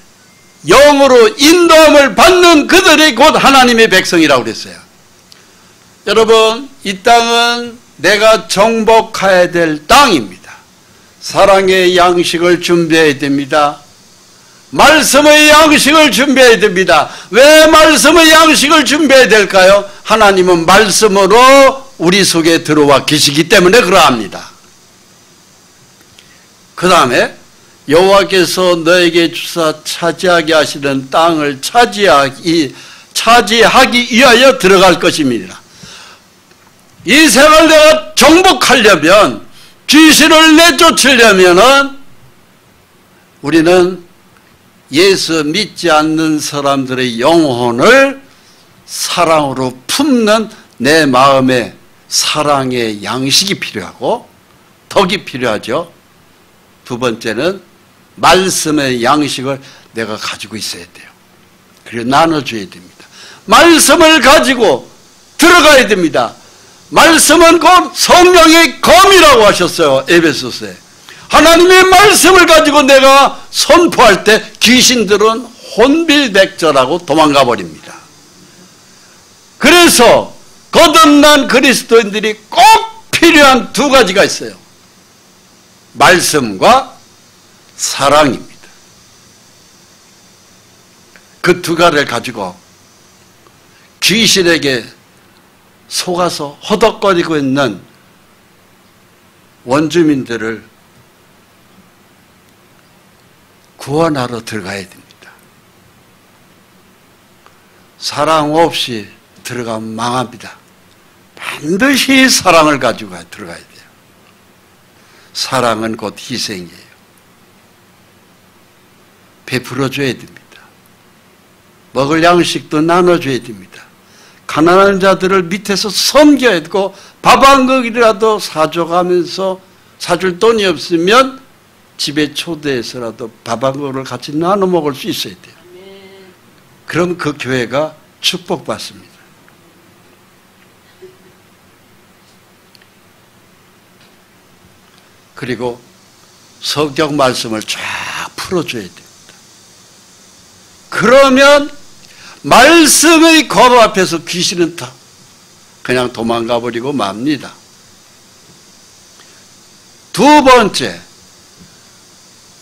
영으로 인도함을 받는 그들이 곧 하나님의 백성이라고 그랬어요. 여러분, 이 땅은 내가 정복해야 될 땅입니다. 사랑의 양식을 준비해야 됩니다. 말씀의 양식을 준비해야 됩니다. 왜 말씀의 양식을 준비해야 될까요? 하나님은 말씀으로 우리 속에 들어와 계시기 때문에 그러합니다. 그 다음에 여호와께서 너에게 주사 차지하게 하시는 땅을 차지하기 위하여 들어갈 것입니다. 이 생을 내가 정복하려면, 귀신을 내쫓으려면 우리는 예수 믿지 않는 사람들의 영혼을 사랑으로 품는 내 마음에 사랑의 양식이 필요하고 덕이 필요하죠. 두 번째는 말씀의 양식을 내가 가지고 있어야 돼요. 그리고 나눠줘야 됩니다. 말씀을 가지고 들어가야 됩니다. 말씀은 곧 성령의 검이라고 하셨어요. 에베소서에. 하나님의 말씀을 가지고 내가 선포할 때 귀신들은 혼비백절하고 도망가 버립니다. 그래서 거듭난 그리스도인들이 꼭 필요한 두 가지가 있어요. 말씀과 사랑입니다. 그 두 가지를 가지고 귀신에게 속아서 허덕거리고 있는 원주민들을 구원하러 들어가야 됩니다. 사랑 없이 들어가면 망합니다. 반드시 사랑을 가지고 들어가야 돼요. 사랑은 곧 희생이에요. 베풀어줘야 됩니다. 먹을 양식도 나눠줘야 됩니다. 가난한 자들을 밑에서 섬겨야 되고 밥 한 그릇이라도 사줘가면서 사줄 돈이 없으면 집에 초대해서라도 밥 한 그릇을 같이 나눠 먹을 수 있어야 돼요. 그럼 그 교회가 축복받습니다. 그리고 성경 말씀을 쫙 풀어줘야 됩니다. 그러면 말씀의 검 앞에서 귀신은 다 그냥 도망가 버리고 맙니다. 두 번째,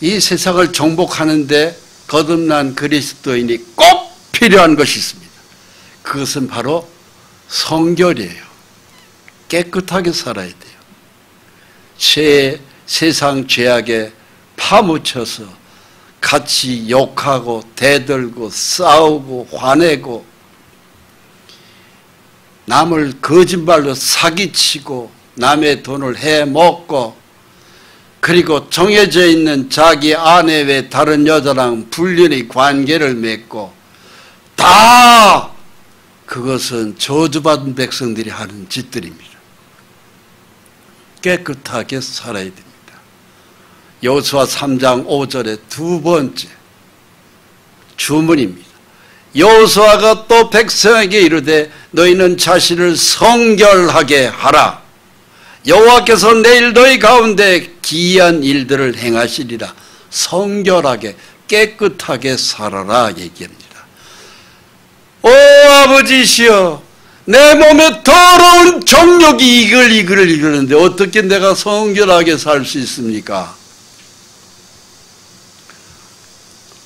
이 세상을 정복하는데 거듭난 그리스도인이 꼭 필요한 것이 있습니다. 그것은 바로 성결이에요. 깨끗하게 살아야 돼요. 세상 죄악에 파묻혀서 같이 욕하고 대들고 싸우고 화내고 남을 거짓말로 사기치고 남의 돈을 해먹고 그리고 정해져 있는 자기 아내 외 다른 여자랑 불륜의 관계를 맺고 다 그것은 저주받은 백성들이 하는 짓들입니다. 깨끗하게 살아야 됩니다. 여호수아 3장 5절의 두 번째 주문입니다. 여호수아가 또 백성에게 이르되 너희는 자신을 성결하게 하라. 여호와께서 내일 너희 가운데 기이한 일들을 행하시리라. 성결하게 깨끗하게 살아라 얘기합니다. 오 아버지시여, 내 몸에 더러운 정욕이 이글이글이글는데 어떻게 내가 성결하게 살 수 있습니까?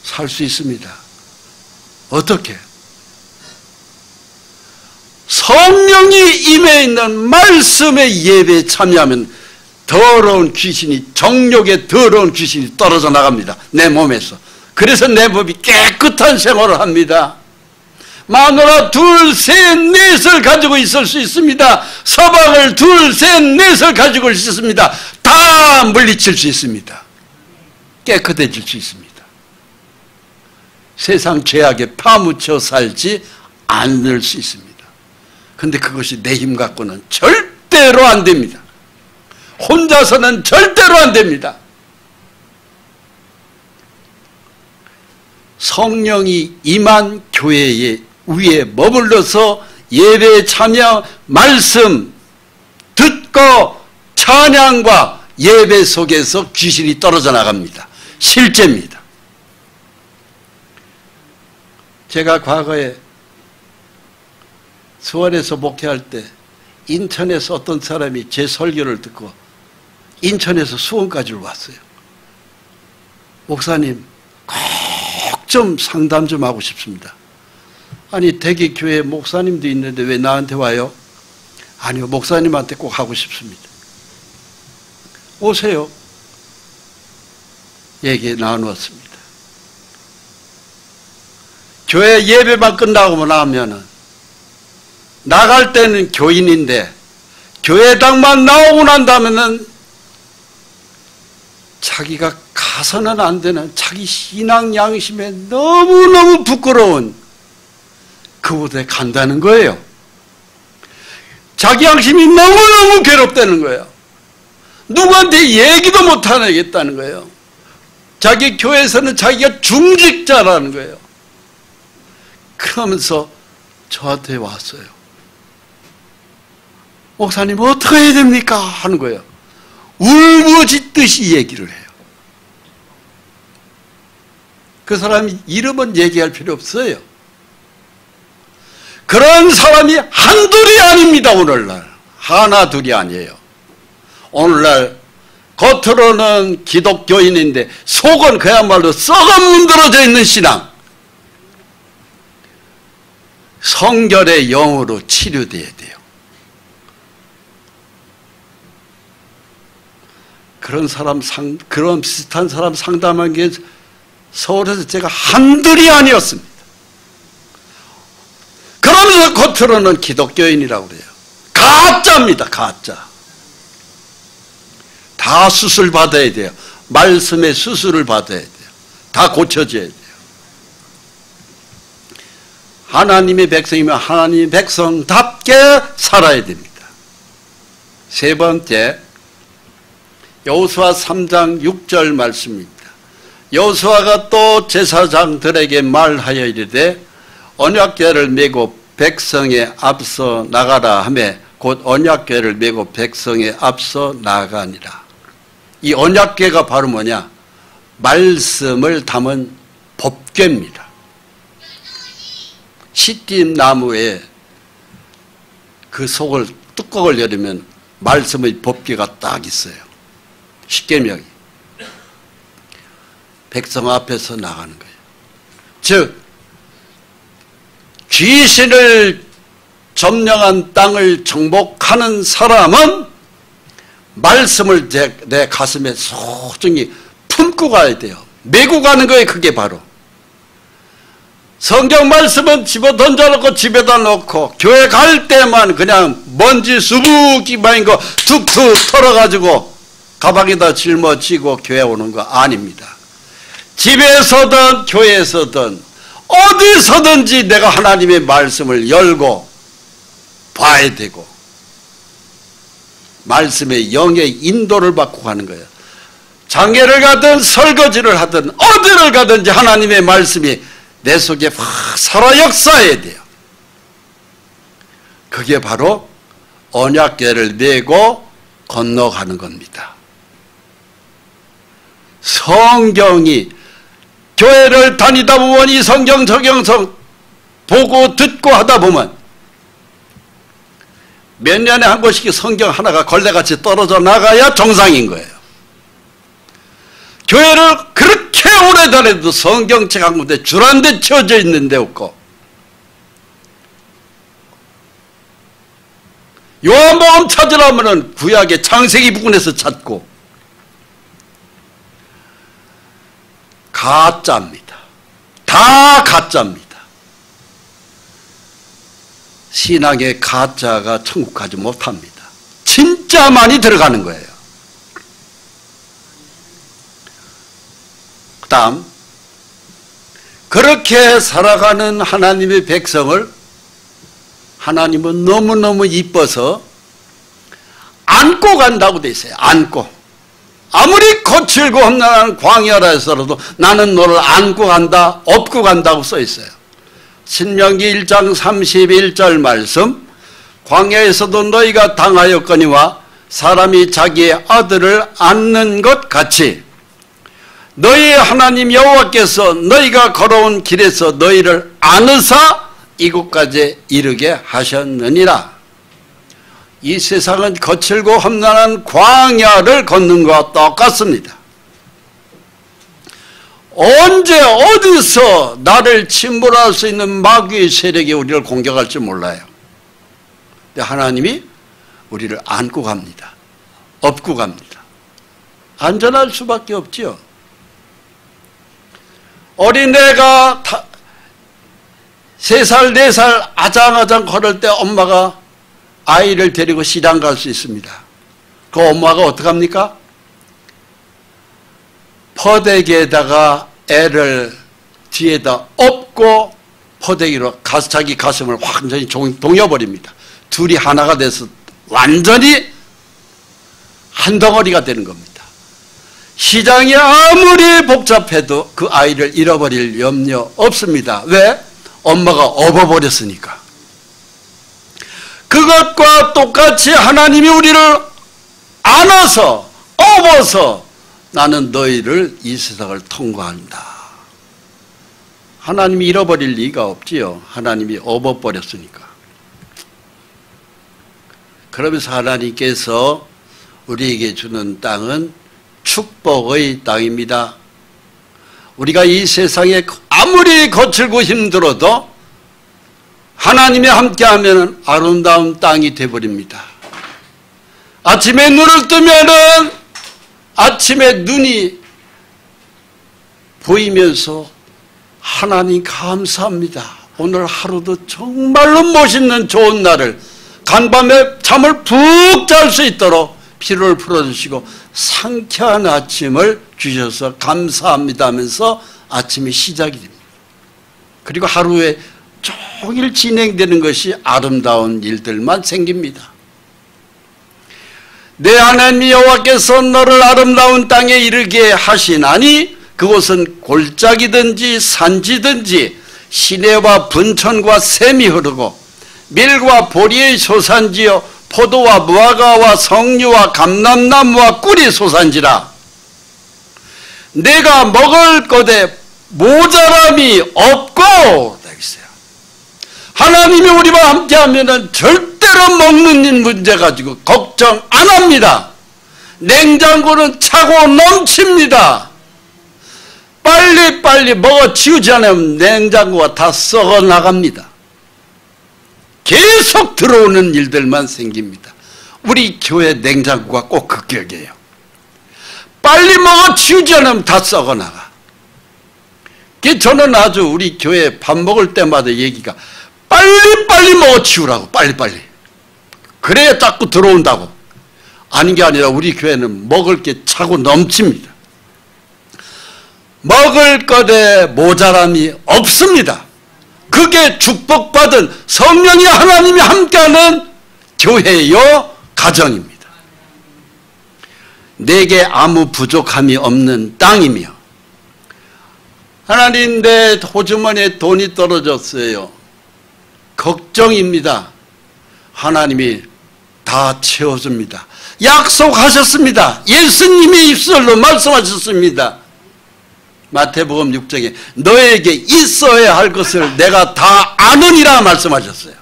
살 수 있습니다. 어떻게? 성령이 임해 있는 말씀의 예배에 참여하면 더러운 귀신이, 정욕의 더러운 귀신이 떨어져 나갑니다. 내 몸에서. 그래서 내 몸이 깨끗한 생활을 합니다. 마누라 둘, 셋, 넷을 가지고 있을 수 있습니다. 서방을 둘, 셋, 넷을 가지고 있습니다. 다 물리칠 수 있습니다. 깨끗해질 수 있습니다. 세상 죄악에 파묻혀 살지 않을 수 있습니다. 근데 그것이 내 힘 갖고는 절대로 안 됩니다. 혼자서는 절대로 안 됩니다. 성령이 임한 교회에 위에 머물러서 예배 참여 말씀 듣고 찬양과 예배 속에서 귀신이 떨어져 나갑니다. 실제입니다. 제가 과거에 수원에서 목회할 때 인천에서 어떤 사람이 제 설교를 듣고 인천에서 수원까지 왔어요. 목사님, 꼭 좀 상담 좀 하고 싶습니다. 아니, 대기 교회 목사님도 있는데 왜 나한테 와요? 아니요, 목사님한테 꼭 하고 싶습니다. 오세요. 얘기 나누었습니다. 교회 예배만 끝나고 나면은 나갈 때는 교인인데 교회당만 나오고 난다면은 자기가 가서는 안 되는 자기 신앙 양심에 너무너무 부끄러운 그곳에 간다는 거예요. 자기 양심이 너무너무 괴롭다는 거예요. 누구한테 얘기도 못 하겠다는 거예요. 자기 교회에서는 자기가 중직자라는 거예요. 그러면서 저한테 왔어요. 목사님, 어떻게 해야 됩니까? 하는 거예요. 울부짖듯이 얘기를 해요. 그 사람 이름은 얘기할 필요 없어요. 그런 사람이 한둘이 아닙니다. 오늘날 하나 둘이 아니에요. 오늘날 겉으로는 기독교인인데 속은 그야말로 썩어 문드러져 있는 신앙, 성결의 영으로 치료돼야 돼요. 그런 비슷한 사람 상담한 게 서울에서 제가 한둘이 아니었습니다. 그러면서 겉으로는 기독교인이라고 그래요. 가짜입니다. 가짜. 다 수술 받아야 돼요. 말씀의 수술을 받아야 돼요. 다 고쳐져야 돼요. 하나님의 백성이면 하나님의 백성답게 살아야 됩니다. 세 번째, 여호수아 3장 6절 말씀입니다. 여호수아가 또 제사장들에게 말하여 이르되 언약궤를 메고 백성에 앞서 나가라 하며 곧 언약궤를 메고 백성에 앞서 나가니라. 이 언약궤가 바로 뭐냐? 말씀을 담은 법궤입니다. 시띠 나무에 그 속을 뚜껑을 열으면 말씀의 법궤가 딱 있어요. 십계명이. 백성 앞에서 나가는 거예요. 즉 귀신을 점령한 땅을 정복하는 사람은 말씀을 내 가슴에 소중히 품고 가야 돼요. 메고 가는 거예요. 그게 바로. 성경 말씀은 집어 던져놓고 집에다 놓고 교회 갈 때만 그냥 먼지 수북이만인 거 툭툭 털어가지고 가방에다 짊어지고 교회 오는 거 아닙니다. 집에서든 교회에서든 어디서든지 내가 하나님의 말씀을 열고 봐야 되고 말씀의 영의 인도를 받고 가는 거예요. 장례를 가든 설거지를 하든 어디를 가든지 하나님의 말씀이 내 속에 확 살아 역사해야 돼요. 그게 바로 언약궤를 메고 건너가는 겁니다. 성경이 교회를 다니다 보면 이 성경 적용성 보고 듣고 하다 보면 몇 년에 한 번씩 성경 하나가 걸레같이 떨어져 나가야 정상인 거예요. 교회를 그렇게 오래 다녀도 성경책 한 군데 줄 한 대 쳐져 있는 데 없고 요한복음 찾으려면 구약의 창세기 부분에서 찾고 가짜입니다. 다 가짜입니다. 신앙의 가짜가 천국 가지 못합니다. 진짜만이 들어가는 거예요. 그 다음, 그렇게 살아가는 하나님의 백성을 하나님은 너무너무 이뻐서 안고 간다고 돼 있어요. 안고. 아무리 거칠고 험난한 광야라 해서라도 나는 너를 안고 간다, 업고 간다고 써 있어요. 신명기 1장 31절 말씀, 광야에서도 너희가 당하였거니와 사람이 자기의 아들을 안는 것 같이 너희의 하나님 여호와께서 너희가 걸어온 길에서 너희를 안으사 이곳까지 이르게 하셨느니라. 이 세상은 거칠고 험난한 광야를 걷는 것과 똑같습니다. 언제 어디서 나를 침몰할 수 있는 마귀의 세력이 우리를 공격할지 몰라요. 근데 하나님이 우리를 안고 갑니다. 업고 갑니다. 안전할 수밖에 없지요. 어린애가 3살, 4살 아장아장 걸을 때 엄마가 아이를 데리고 시장 갈 수 있습니다. 그 엄마가 어떡합니까? 퍼대기에다가 애를 뒤에다 업고 퍼대기로 자기 가슴을 완전히 동여버립니다. 둘이 하나가 돼서 완전히 한 덩어리가 되는 겁니다. 시장이 아무리 복잡해도 그 아이를 잃어버릴 염려 없습니다. 왜? 엄마가 업어버렸으니까. 그것과 똑같이 하나님이 우리를 안아서 업어서 나는 너희를 이 세상을 통과한다. 하나님이 잃어버릴 리가 없지요. 하나님이 업어버렸으니까. 그러면서 하나님께서 우리에게 주는 땅은 축복의 땅입니다. 우리가 이 세상에 아무리 거칠고 힘들어도 하나님이 함께하면 아름다운 땅이 되어버립니다. 아침에 눈을 뜨면은 아침에 눈이 보이면서 하나님 감사합니다. 오늘 하루도 정말로 멋있는 좋은 날을 간밤에 잠을 푹 잘 수 있도록 피로를 풀어주시고 상쾌한 아침을 주셔서 감사합니다 하면서 아침이 시작이 됩니다. 그리고 하루에 종일 진행되는 것이 아름다운 일들만 생깁니다. 내 하나님 여호와께서 너를 아름다운 땅에 이르게 하시나니 그곳은 골짜기든지 산지든지 시내와 분천과 샘이 흐르고 밀과 보리의 소산지요 포도와 무화과와 석류와 감람나무와 꿀이 소산지라. 내가 먹을 것에 모자람이 없고. 하나님이 우리와 함께하면 절대로 먹는 일 문제 가지고 걱정 안 합니다. 냉장고는 차고 넘칩니다. 빨리빨리 먹어 치우지 않으면 냉장고가 다 썩어 나갑니다. 계속 들어오는 일들만 생깁니다. 우리 교회 냉장고가 꼭 그 격이에요. 빨리 먹어 치우지 않으면 다 썩어 나가. 저는 아주 우리 교회 밥 먹을 때마다 얘기가 빨리빨리 먹어 치우라고. 빨리빨리. 그래야 자꾸 들어온다고. 아닌 게 아니라 우리 교회는 먹을 게 차고 넘칩니다. 먹을 것에 모자람이 없습니다. 그게 축복받은 성령이 하나님이 함께하는 교회요 가정입니다. 내게 아무 부족함이 없는 땅이며 하나님 내 호주머니에 돈이 떨어졌어요. 걱정입니다. 하나님이 다 채워줍니다. 약속하셨습니다. 예수님이 입술로 말씀하셨습니다. 마태복음 6장에 너에게 있어야 할 것을 내가 다 아느니라 말씀하셨어요.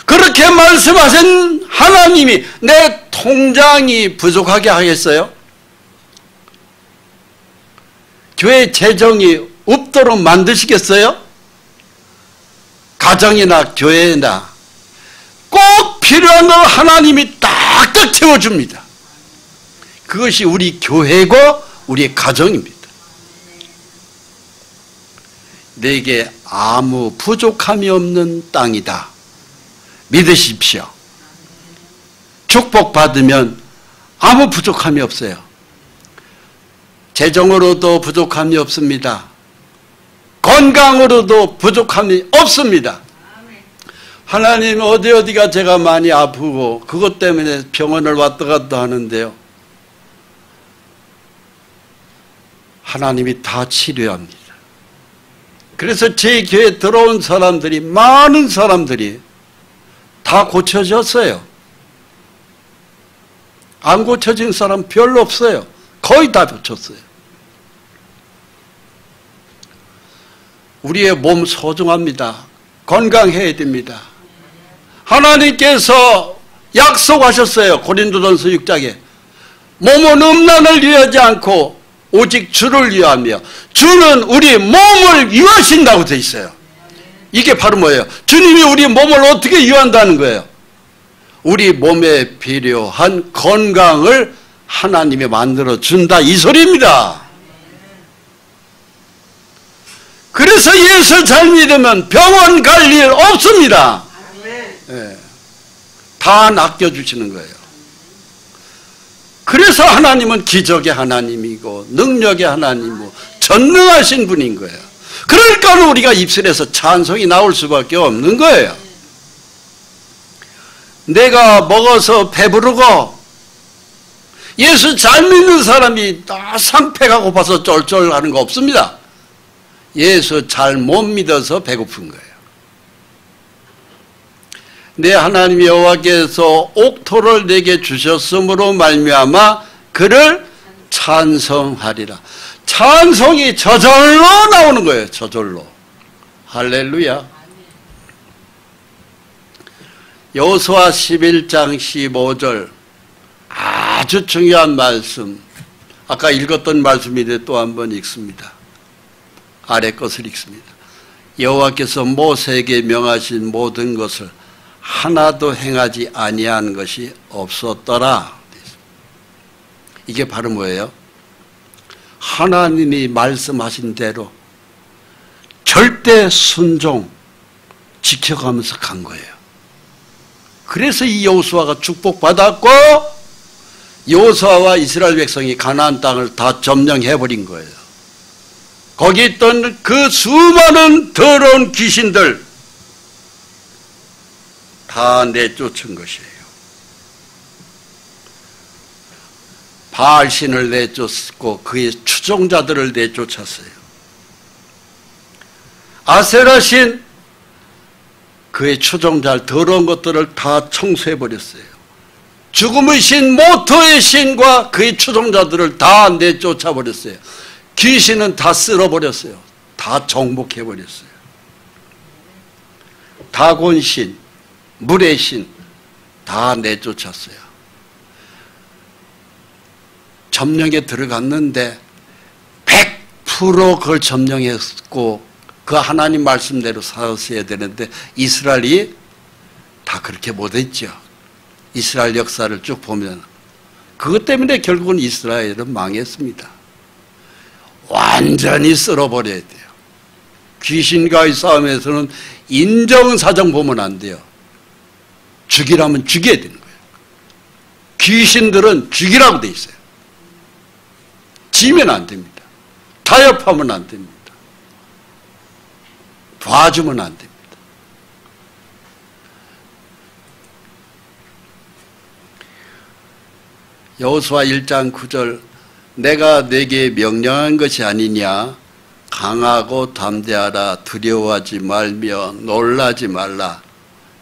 그렇게 말씀하신 하나님이 내 통장이 부족하게 하겠어요? 교회 재정이 없도록 만드시겠어요? 가정이나 교회나 꼭 필요한 걸 하나님이 딱딱 채워줍니다. 그것이 우리 교회고 우리 가정입니다. 내게 아무 부족함이 없는 땅이다. 믿으십시오. 축복받으면 아무 부족함이 없어요. 재정으로도 부족함이 없습니다. 건강으로도 부족함이 없습니다. 하나님 어디가 제가 많이 아프고 그것 때문에 병원을 왔다 갔다 하는데요. 하나님이 다 치료합니다. 그래서 제 교회에 들어온 사람들이, 많은 사람들이 다 고쳐졌어요. 안 고쳐진 사람 별로 없어요. 거의 다 고쳤어요. 우리의 몸 소중합니다. 건강해야 됩니다. 하나님께서 약속하셨어요. 고린도전서 6장에 몸은 음란을 위하지 않고 오직 주를 위하며 주는 우리 몸을 위하신다고 되어 있어요. 이게 바로 뭐예요? 주님이 우리 몸을 어떻게 위한다는 거예요? 우리 몸에 필요한 건강을 하나님이 만들어준다, 이 소리입니다. 그래서 예수 잘 믿으면 병원 갈 일 없습니다. 네. 다 낚여주시는 거예요. 그래서 하나님은 기적의 하나님이고 능력의 하나님이고 전능하신 분인 거예요. 그러니까 우리가 입술에서 찬송이 나올 수밖에 없는 거예요. 내가 먹어서 배부르고 예수 잘 믿는 사람이 다 상패가 고파서 쫄쫄하는 거 없습니다. 예수 잘 못 믿어서 배고픈 거예요. 내 하나님 여호와께서 옥토를 내게 주셨으므로 말미암아 그를 찬송하리라. 찬송이 저절로 나오는 거예요. 저절로. 할렐루야. 여호수아 11장 15절 아주 중요한 말씀. 아까 읽었던 말씀인데 또 한 번 읽습니다. 아래 것을 읽습니다. 여호와께서 모세에게 명하신 모든 것을 하나도 행하지 아니한 것이 없었더라. 이게 바로 뭐예요? 하나님이 말씀하신 대로 절대 순종 지켜가면서 간 거예요. 그래서 이 여호수아가 축복받았고 여호수아와 이스라엘 백성이 가나안 땅을 다 점령해버린 거예요. 거기 있던 그 수많은 더러운 귀신들 다 내쫓은 것이에요. 바알신을 내쫓고 그의 추종자들을 내쫓았어요. 아세라신 그의 추종자 더러운 것들을 다 청소해버렸어요. 죽음의 신 모토의 신과 그의 추종자들을 다 내쫓아버렸어요. 귀신은 다 쓸어버렸어요. 다 정복해버렸어요. 다곤신, 물의 신 다 내쫓았어요. 점령에 들어갔는데 100% 그걸 점령했고 그 하나님 말씀대로 살았어야 되는데 이스라엘이 다 그렇게 못했죠. 이스라엘 역사를 쭉 보면 그것 때문에 결국은 이스라엘은 망했습니다. 완전히 쓸어버려야 돼요. 귀신과의 싸움에서는 인정사정 보면 안 돼요. 죽이라면 죽여야 되는 거예요. 귀신들은 죽이라고 돼 있어요. 지면 안 됩니다. 타협하면 안 됩니다. 봐주면 안 됩니다. 여호수아 1장 9절 내가 내게 명령한 것이 아니냐 강하고 담대하라 두려워하지 말며 놀라지 말라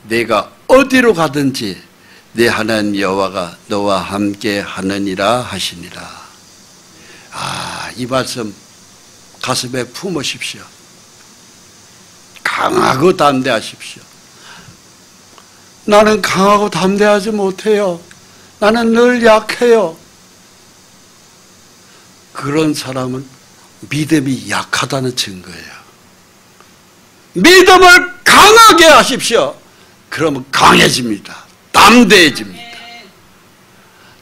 내가 어디로 가든지 내 하나님 여호와가 너와 함께 하느니라 하시니라. 이 말씀 가슴에 품으십시오. 강하고 담대하십시오. 나는 강하고 담대하지 못해요. 나는 늘 약해요. 그런 사람은 믿음이 약하다는 증거예요. 믿음을 강하게 하십시오. 그러면 강해집니다. 담대해집니다.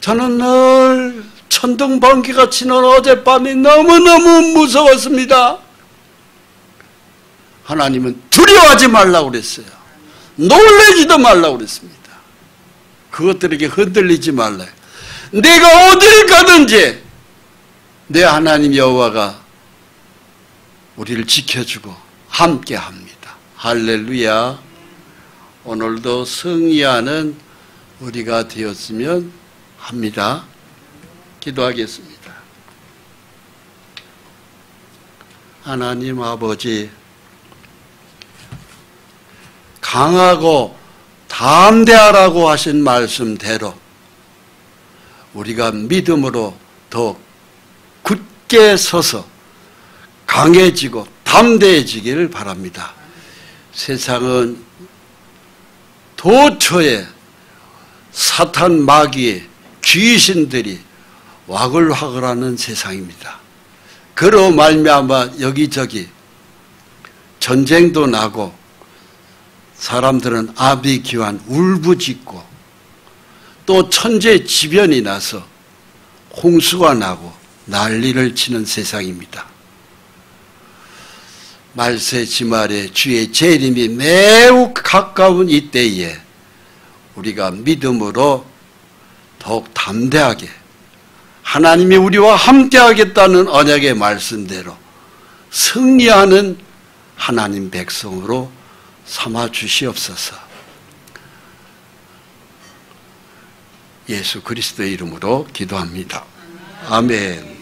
저는 늘 천둥번개가 치는 어젯밤이 너무너무 무서웠습니다. 하나님은 두려워하지 말라고 그랬어요. 놀라지도 말라고 그랬습니다. 그것들에게 흔들리지 말라. 내가 어딜 가든지 내 하나님 여호와가 우리를 지켜주고 함께합니다. 할렐루야. 오늘도 승리하는 우리가 되었으면 합니다. 기도하겠습니다. 하나님 아버지, 강하고 담대하라고 하신 말씀대로 우리가 믿음으로 더 굳게 서서 강해지고 담대해지기를 바랍니다. 세상은 도처에 사탄 마귀의 귀신들이 와글와글하는 세상입니다. 그로 말미암아 여기저기 전쟁도 나고 사람들은 아비규환 울부짖고 또 천재지변이 나서 홍수가 나고 난리를 치는 세상입니다. 말세지말에 주의 재림이 매우 가까운 이때에 우리가 믿음으로 더욱 담대하게 하나님이 우리와 함께하겠다는 언약의 말씀대로 승리하는 하나님 백성으로 삼아 주시옵소서. 예수 그리스도의 이름으로 기도합니다. 아멘.